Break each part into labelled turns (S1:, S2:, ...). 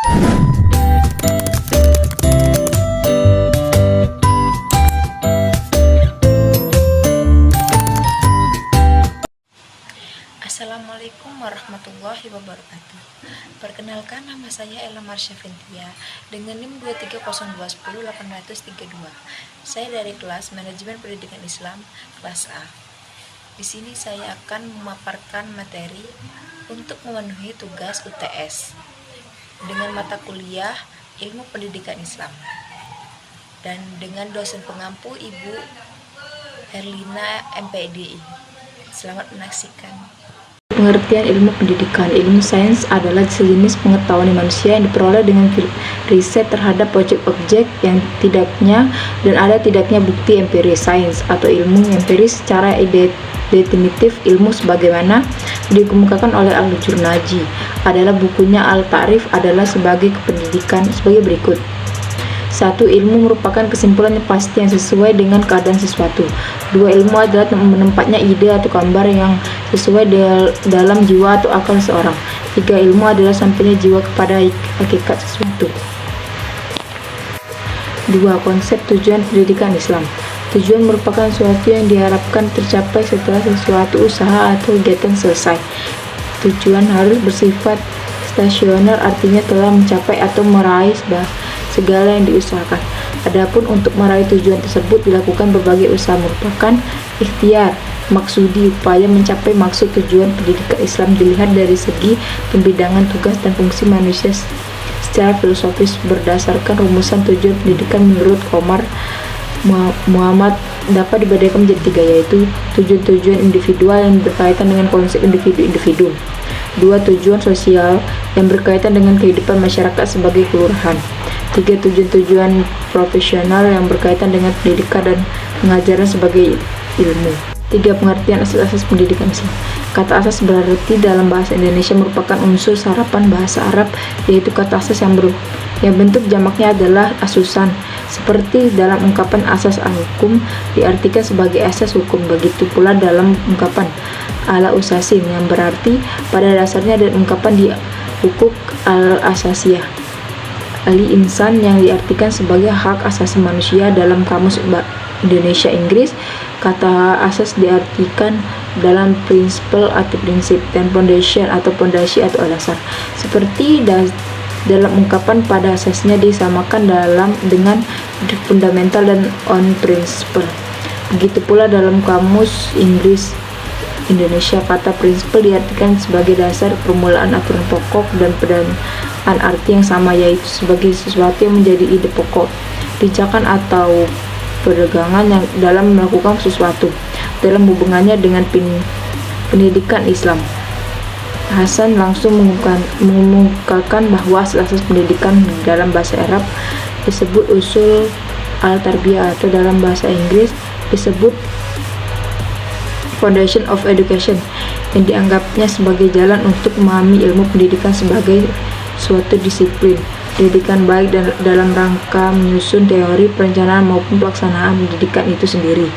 S1: Assalamualaikum warahmatullahi wabarakatuh. Perkenalkan, nama saya Ella Marsha Ventia dengan NIM 230210832. Saya dari kelas Manajemen Pendidikan Islam kelas A. Di sini saya akan memaparkan materi untuk memenuhi tugas UTS dengan mata kuliah Ilmu Pendidikan Islam dan dengan dosen pengampu Ibu Herlina MPDI. Selamat menyaksikan.
S2: Pengertian ilmu pendidikan. Ilmu sains adalah sejenis pengetahuan manusia yang diperoleh dengan riset terhadap objek-objek yang tidaknya dan ada tidaknya bukti empiris. Sains atau ilmu empiris secara definitif ilmu sebagaimana dikemukakan oleh Al-Jurnaji adalah bukunya Al-Ta'rif adalah sebagai kependidikan sebagai berikut. 1. Ilmu merupakan kesimpulan yang pasti yang sesuai dengan keadaan sesuatu. 2. Ilmu adalah menempatnya ide atau gambar yang sesuai dalam jiwa atau akal seseorang. 3. Ilmu adalah sampainya jiwa kepada hakikat sesuatu. 2. Konsep tujuan pendidikan Islam. Tujuan merupakan sesuatu yang diharapkan tercapai setelah sesuatu usaha atau kegiatan selesai. Tujuan harus bersifat stasioner, artinya telah mencapai atau meraih segala yang diusahakan. Adapun untuk meraih tujuan tersebut dilakukan berbagai usaha merupakan ikhtiar. Maksudi upaya mencapai maksud tujuan pendidikan Islam dilihat dari segi pembidangan tugas dan fungsi manusia secara filosofis berdasarkan rumusan tujuan pendidikan menurut Komar Muhammad dapat dibedakan menjadi 3, yaitu tujuan-tujuan individual yang berkaitan dengan konsep individu-individu. 2. Tujuan sosial yang berkaitan dengan kehidupan masyarakat sebagai kelurahan. 3. Tujuan-tujuan profesional yang berkaitan dengan pendidikan dan pengajaran sebagai ilmu. 3. Pengertian asas-asas pendidikan Islam. Kata asas berarti dalam bahasa Indonesia merupakan unsur sarapan bahasa Arab, yaitu kata asas yang bentuk jamaknya adalah asusan. Seperti dalam ungkapan asas al-hukum diartikan sebagai asas hukum, begitu pula dalam ungkapan ala usasin yang berarti pada dasarnya, dan ungkapan di hukuk al-asasiyah ali insan yang diartikan sebagai hak asasi manusia. Dalam kamus Indonesia Inggris, kata asas diartikan dalam principle atau prinsip, dan foundation atau pondasi atau dasar. Seperti dalam ungkapan pada asasnya disamakan dengan fundamental dan on principle. Begitu pula dalam kamus Inggris Indonesia, kata prinsipal diartikan sebagai dasar permulaan aturan pokok dan arti yang sama, yaitu sebagai sesuatu yang menjadi ide pokok, pijakan atau pegangan yang dalam melakukan sesuatu. Dalam hubungannya dengan pendidikan Islam, Hasan langsung mengemukakan bahwa asas pendidikan dalam bahasa Arab disebut usul al-tarbiyah, atau dalam bahasa Inggris disebut Foundation of Education, yang dianggapnya sebagai jalan untuk memahami ilmu pendidikan sebagai suatu disiplin pendidikan baik dan dalam rangka menyusun teori perencanaan maupun pelaksanaan pendidikan itu sendiri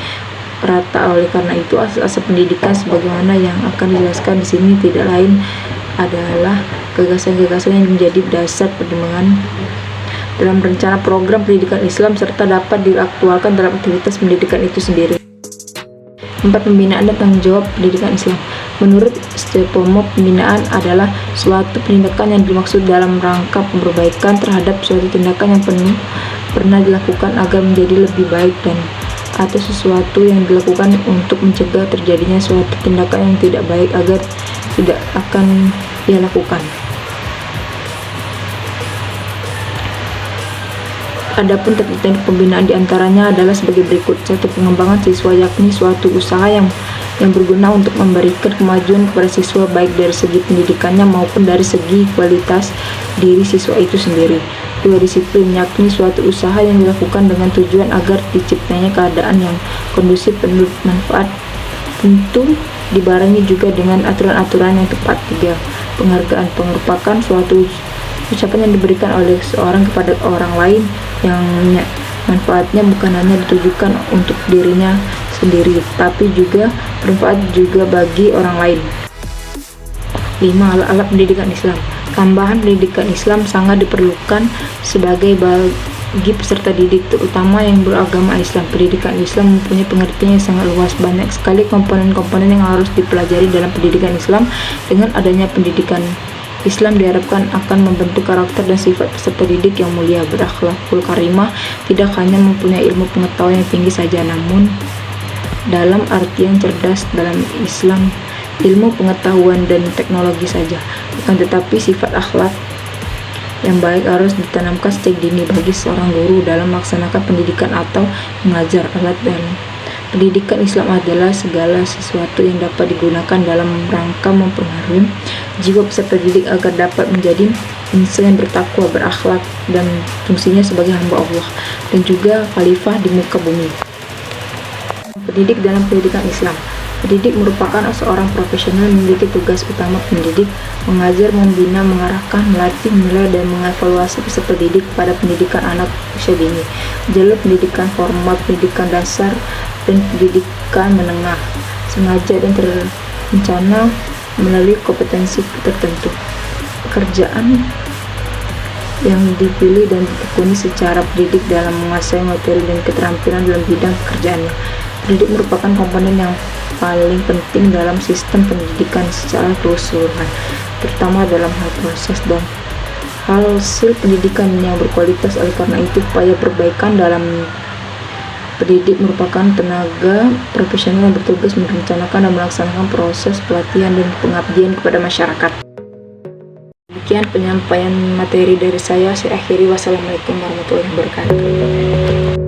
S2: rata. Oleh karena itu, asas-asas pendidikan sebagaimana yang akan dijelaskan di sini tidak lain adalah gagasan-gagasan yang menjadi dasar pertimbangan dalam rencana program pendidikan Islam serta dapat diaktualkan dalam aktivitas pendidikan itu sendiri. 4. Pembinaan dan tanggung jawab pendidikan Islam. Menurut Stepomo, pembinaan adalah suatu tindakan yang dimaksud dalam rangka perbaikan terhadap suatu tindakan yang pernah dilakukan agar menjadi lebih baik, dan atau sesuatu yang dilakukan untuk mencegah terjadinya suatu tindakan yang tidak baik agar tidak akan ia lakukan. Adapun teknik pembinaan diantaranya adalah sebagai berikut. 1. Pengembangan siswa, yakni suatu usaha yang berguna untuk memberikan kemajuan kepada siswa baik dari segi pendidikannya maupun dari segi kualitas diri siswa itu sendiri. 2. Disiplin, yakni suatu usaha yang dilakukan dengan tujuan agar diciptanya keadaan yang kondusif menurut manfaat, tentu dibarengi juga dengan aturan-aturan yang tepat. 3. Penghargaan, merupakan suatu ucapan yang diberikan oleh seorang kepada orang lain yang manfaatnya bukan hanya ditujukan untuk dirinya sendiri, tapi juga bermanfaat juga bagi orang lain. 5. Alat-alat pendidikan Islam. Tambahan pendidikan Islam sangat diperlukan sebagai bagi peserta didik, terutama yang beragama Islam. Pendidikan Islam mempunyai pengertian yang sangat luas. Banyak sekali komponen-komponen yang harus dipelajari dalam pendidikan Islam. Dengan adanya pendidikan Islam diharapkan akan membentuk karakter dan sifat peserta didik yang mulia, berakhlakul karimah, tidak hanya mempunyai ilmu pengetahuan yang tinggi saja, namun dalam artian cerdas dalam Islam, ilmu pengetahuan dan teknologi saja, akan tetapi sifat akhlak yang baik harus ditanamkan sejak dini bagi seorang guru dalam melaksanakan pendidikan atau mengajar. Alat dalam pendidikan Islam adalah segala sesuatu yang dapat digunakan dalam rangka mempengaruhi jiwa peserta didik agar dapat menjadi insan yang bertakwa, berakhlak, dan fungsinya sebagai hamba Allah dan juga khalifah di muka bumi. Pendidik dalam pendidikan Islam. Pendidik merupakan seorang profesional yang memiliki tugas utama mendidik, mengajar, membina, mengarahkan, melatih, menilai, dan mengevaluasi peserta didik pada pendidikan anak usia dini, jalur pendidikan formal, pendidikan dasar, dan pendidikan menengah, sengaja dan terencana melalui kompetensi tertentu. Pekerjaan yang dipilih dan ditekuni secara pendidik dalam menguasai materi dan keterampilan dalam bidang pekerjaannya. Pendidik merupakan komponen yang paling penting dalam sistem pendidikan secara keseluruhan, terutama dalam hal proses dan hasil pendidikan yang berkualitas. Oleh karena itu, upaya perbaikan dalam pendidik merupakan tenaga profesional yang bertugas merencanakan dan melaksanakan proses pelatihan dan pengabdian kepada masyarakat. Demikian penyampaian materi dari saya akhiri. Wassalamualaikum warahmatullahi wabarakatuh.